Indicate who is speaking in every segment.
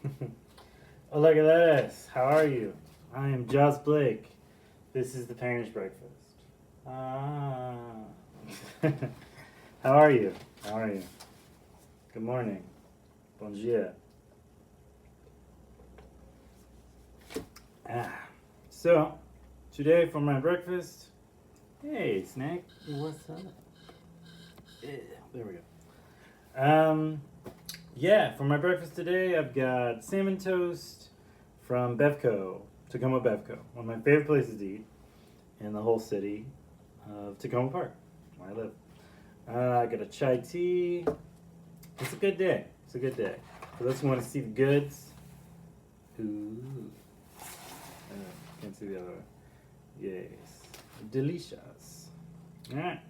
Speaker 1: Oh, look at this. How are you? I am Joss Blake. This is the Parents Breakfast. Ah. How are you? How are you? Good morning. Bon dia. Ah. So, today for my breakfast, hey, Snake. What's up? Yeah, there we go. Yeah, for my breakfast today, I've got salmon toast from Bevco, Tacoma Bevco, one of my favorite places to eat in the whole city of Tacoma Park, where I live. I got a chai tea. It's a good day. It's a good day. For those who want to see the goods, ooh, can't see the other one. Yes, delicious. All right.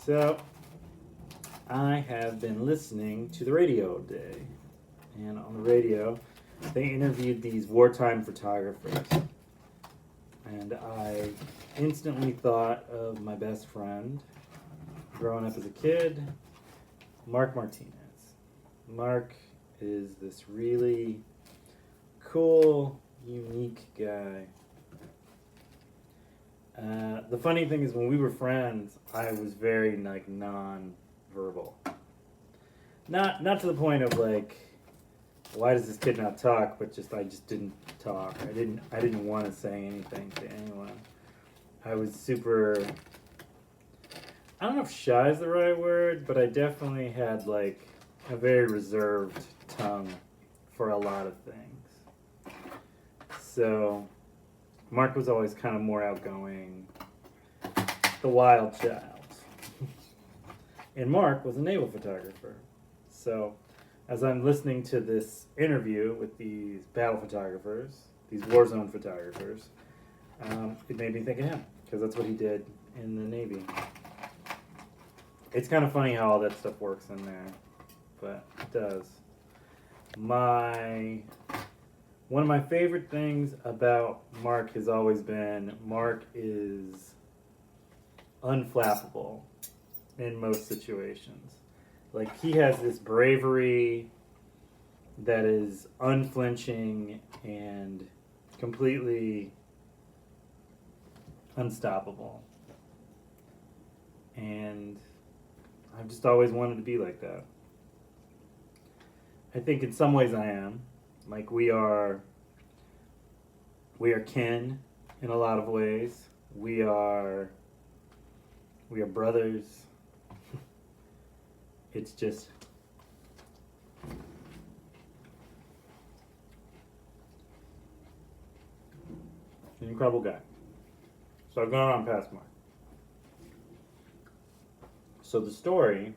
Speaker 1: So I have been listening to the radio all day, and on the radio, they interviewed these wartime photographers, and I instantly thought of my best friend growing up as a kid, Mark Martinez. Mark is this really cool, unique guy. The funny thing is, when we were friends, I was very like non-verbal. Not to the point of like, why does this kid not talk? But I just didn't talk. I didn't want to say anything to anyone. I was super. I don't know if shy is the right word, but I definitely had like a very reserved tongue for a lot of things. So Mark was always kind of more outgoing, the wild child. And Mark was a naval photographer. So as I'm listening to this interview with these battle photographers, these war zone photographers, it made me think of him, because that's what he did in the Navy. It's kind of funny how all that stuff works in there, but it does. One of my favorite things about Mark has always been Mark is unflappable in most situations. Like, he has this bravery that is unflinching and completely unstoppable. And I've just always wanted to be like that. I think in some ways I am. Like, we are kin in a lot of ways. We are brothers. It's just an incredible guy. So I've gone on past Mark. So the story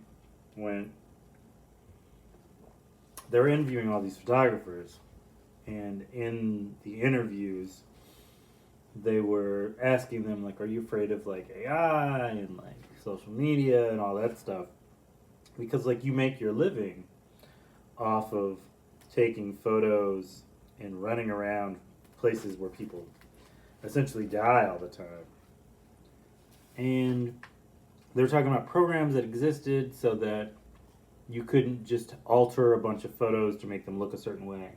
Speaker 1: went, they were interviewing all these photographers, and in the interviews they were asking them, like, are you afraid of like AI and like social media and all that stuff? Because like, you make your living off of taking photos and running around places where people essentially die all the time. And they were talking about programs that existed so that you couldn't just alter a bunch of photos to make them look a certain way.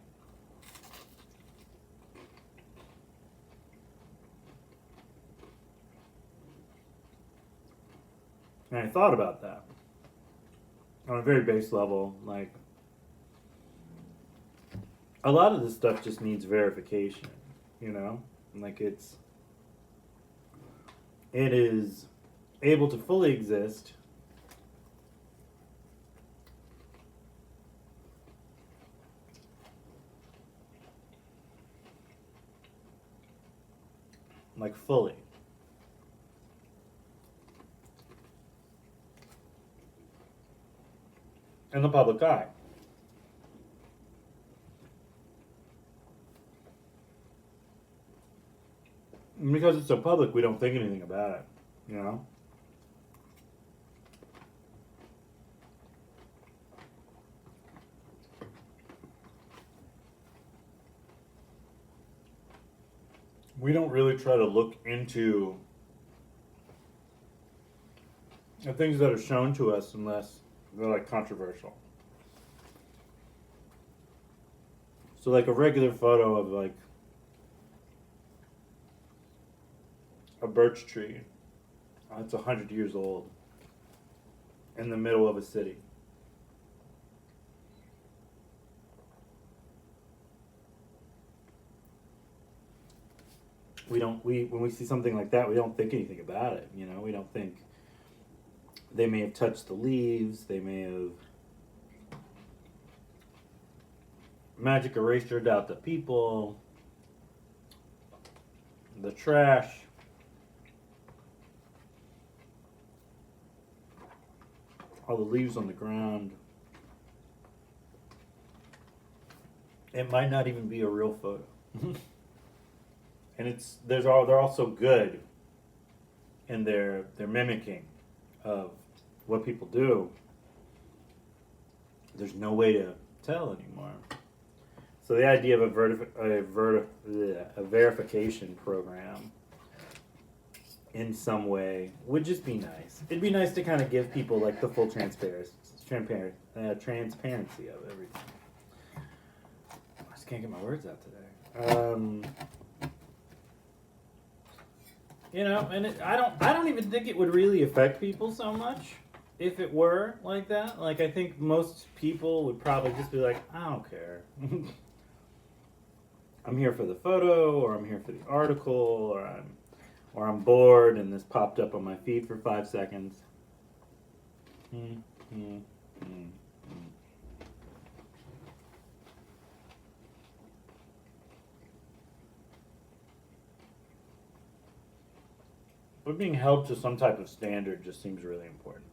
Speaker 1: And I thought about that on a very base level. Like, a lot of this stuff just needs verification, you know? Like, it is able to fully exist like fully in the public eye. And because it's so public, we don't think anything about it, you know? We don't really try to look into the things that are shown to us unless they're like controversial. So like a regular photo of like a birch tree, it's 100 years old, in the middle of a city. We when we see something like that, we don't think anything about it. You know, we don't think they may have touched the leaves, they may have magic erasered out the people, the trash, all the leaves on the ground. It might not even be a real photo. And they're also good in their mimicking of what people do. There's no way to tell anymore. So the idea of a verification program in some way would just be nice. It'd be nice to kind of give people like the full transparency of everything. I just can't get my words out today. You know, and I don't even think it would really affect people so much if it were like that. Like I think most people would probably just be like, I don't care. I'm here for the photo, or I'm here for the article, or I'm bored and this popped up on my feed for 5 seconds. But being held to some type of standard just seems really important.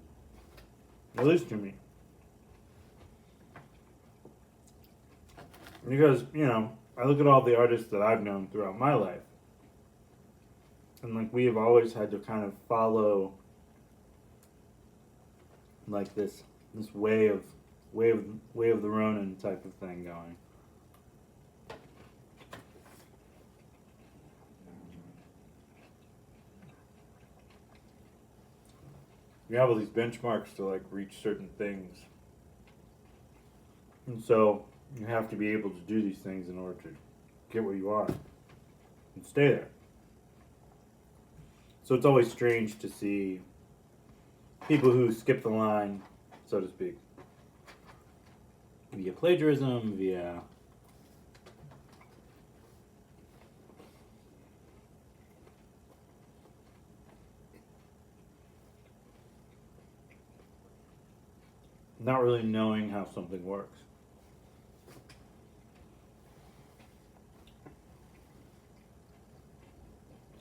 Speaker 1: At least to me. Because, you know, I look at all the artists that I've known throughout my life. And like we have always had to kind of follow like this way of the Ronin type of thing going. You have all these benchmarks to like reach certain things. And so you have to be able to do these things in order to get where you are and stay there. So it's always strange to see people who skip the line, so to speak, via plagiarism, via not really knowing how something works.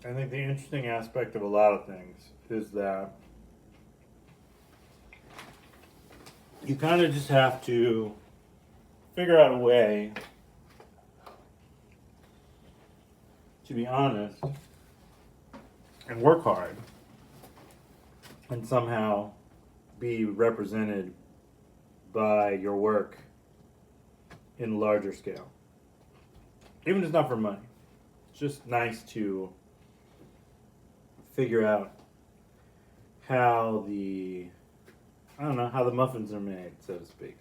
Speaker 1: I think the interesting aspect of a lot of things is that you kind of just have to figure out a way to be honest and work hard and somehow be represented by your work in larger scale. Even if it's not for money. It's just nice to figure out how the muffins are made, so to speak.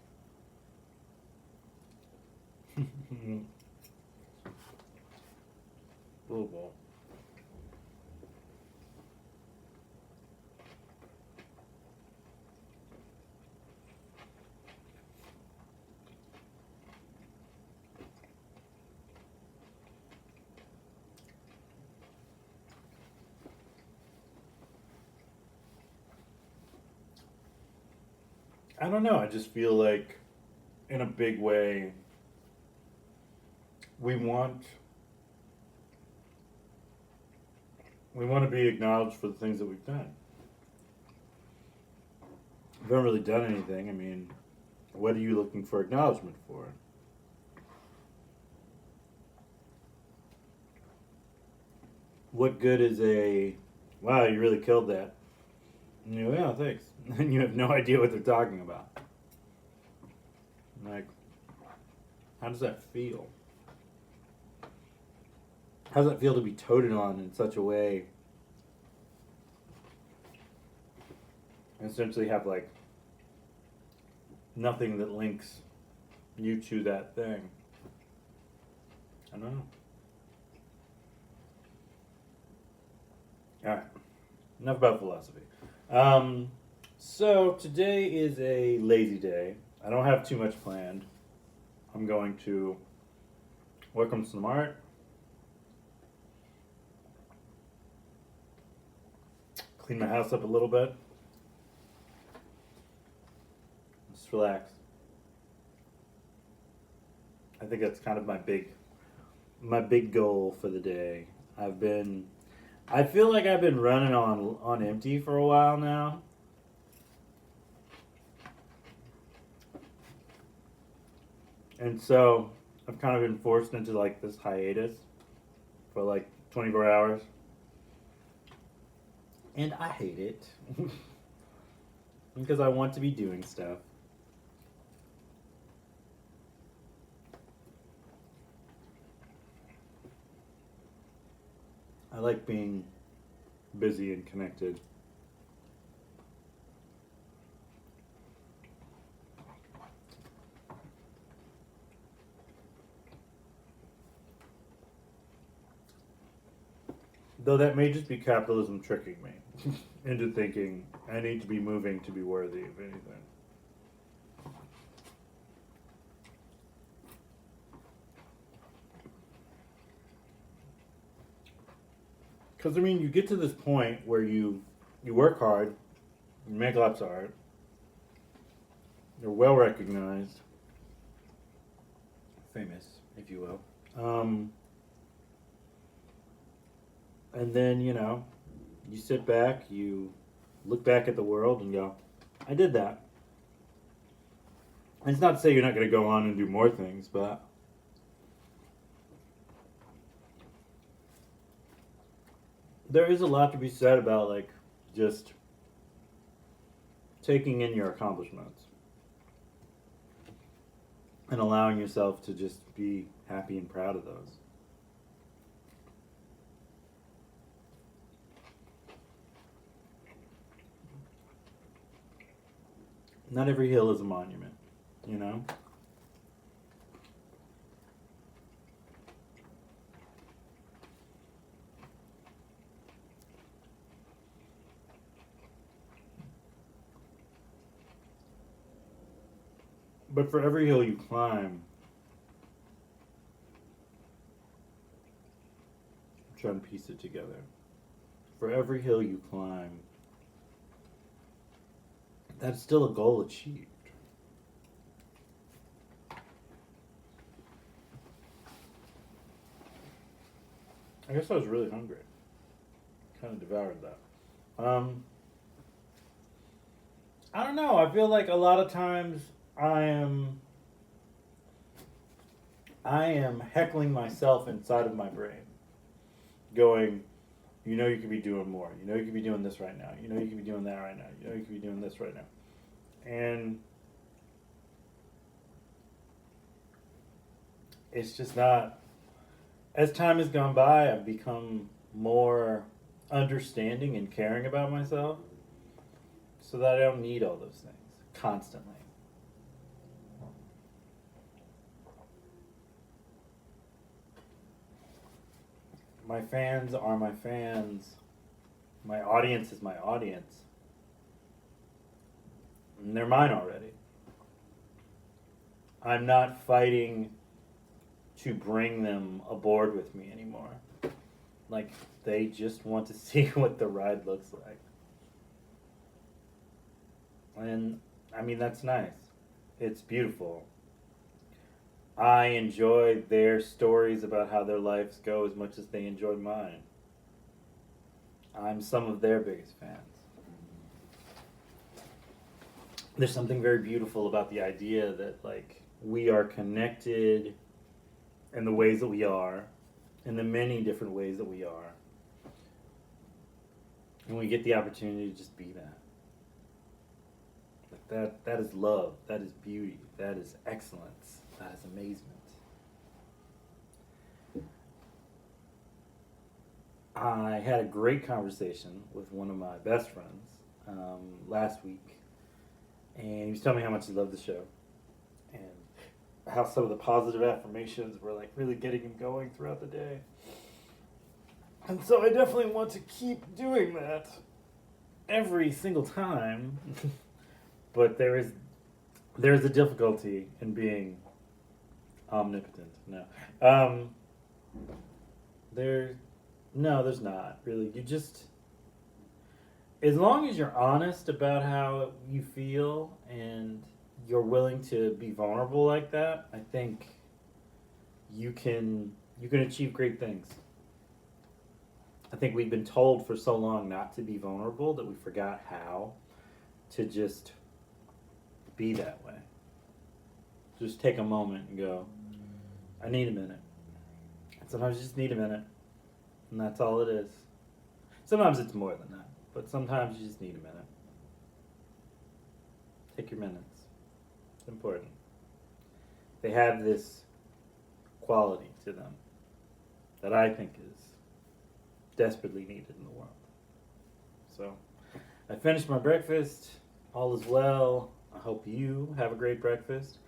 Speaker 1: Oh boy. I don't know. I just feel like, in a big way, we want to be acknowledged for the things that we've done. We haven't really done anything. I mean, what are you looking for acknowledgement for? What good is a, wow, you really killed that? And you go, yeah, thanks. And you have no idea what they're talking about. Like, how does that feel? How does that feel to be toted on in such a way? And essentially have, like, nothing that links you to that thing. I don't know. All right. Enough about philosophy. Um, so today is a lazy day. I don't have too much planned. I'm going to work on some art, clean my house up a little bit, just relax. I think that's kind of my big goal for the day. I feel like I've been running on empty for a while now. And so I've kind of been forced into like this hiatus for like 24 hours. And I hate it. Because I want to be doing stuff. I like being busy and connected. Though that may just be capitalism tricking me into thinking I need to be moving to be worthy of anything. Because I mean, you get to this point where you work hard, you make lots of art, you're well recognized, famous, if you will. And then, you sit back, you look back at the world and go, I did that. And it's not to say you're not going to go on and do more things, but there is a lot to be said about, like, just taking in your accomplishments and allowing yourself to just be happy and proud of those. Not every hill is a monument, you know? But for every hill you climb, I'm trying to piece it together. For every hill you climb, that's still a goal achieved. I guess I was really hungry. Kind of devoured that. I don't know. I feel like a lot of times I am heckling myself inside of my brain, going, you could be doing more. You could be doing this right now. You could be doing that right now. You could be doing this right now. And it's just not. As time has gone by, I've become more understanding and caring about myself so that I don't need all those things constantly. My fans are my fans. My audience is my audience. And they're mine already. I'm not fighting to bring them aboard with me anymore. Like, they just want to see what the ride looks like. And, I mean, that's nice. It's beautiful. I enjoy their stories about how their lives go as much as they enjoy mine. I'm some of their biggest fans. There's something very beautiful about the idea that, like, we are connected in the ways that we are, in the many different ways that we are. And we get the opportunity to just be that. That is love. That is beauty. That is excellence. That is amazement. I had a great conversation with one of my best friends last week, and he was telling me how much he loved the show. And how some of the positive affirmations were like really getting him going throughout the day. And so I definitely want to keep doing that every single time. But there's a difficulty in being omnipotent. No. There's not really. You just, as long as you're honest about how you feel and you're willing to be vulnerable like that, I think you can achieve great things. I think we've been told for so long not to be vulnerable that we forgot how to just be that way. Just take a moment and go, I need a minute. And sometimes you just need a minute. And that's all it is. Sometimes it's more than that. But sometimes you just need a minute. Take your minutes. It's important. They have this quality to them that I think is desperately needed in the world. So, I finished my breakfast. All is well. I hope you have a great breakfast.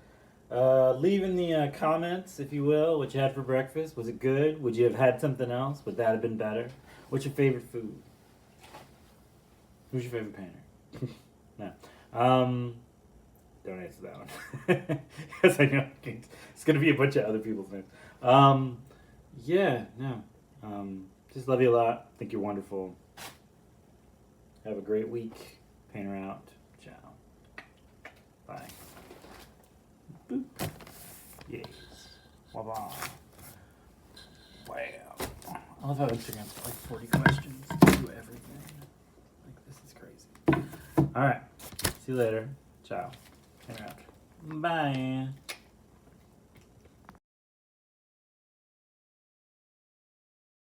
Speaker 1: Leave in the comments, if you will, what you had for breakfast. Was it good? Would you have had something else? Would that have been better? What's your favorite food? Who's your favorite painter? No. Don't answer that one. Because I know it's going to be a bunch of other people's names. Just love you a lot. Think you're wonderful. Have a great week. Painter out. Ciao. Bye. Boop. Yes. Wow. I love how Instagram's got like 40 questions to do everything. Like, this is crazy. Alright. See you later. Ciao. Painter out. Bye.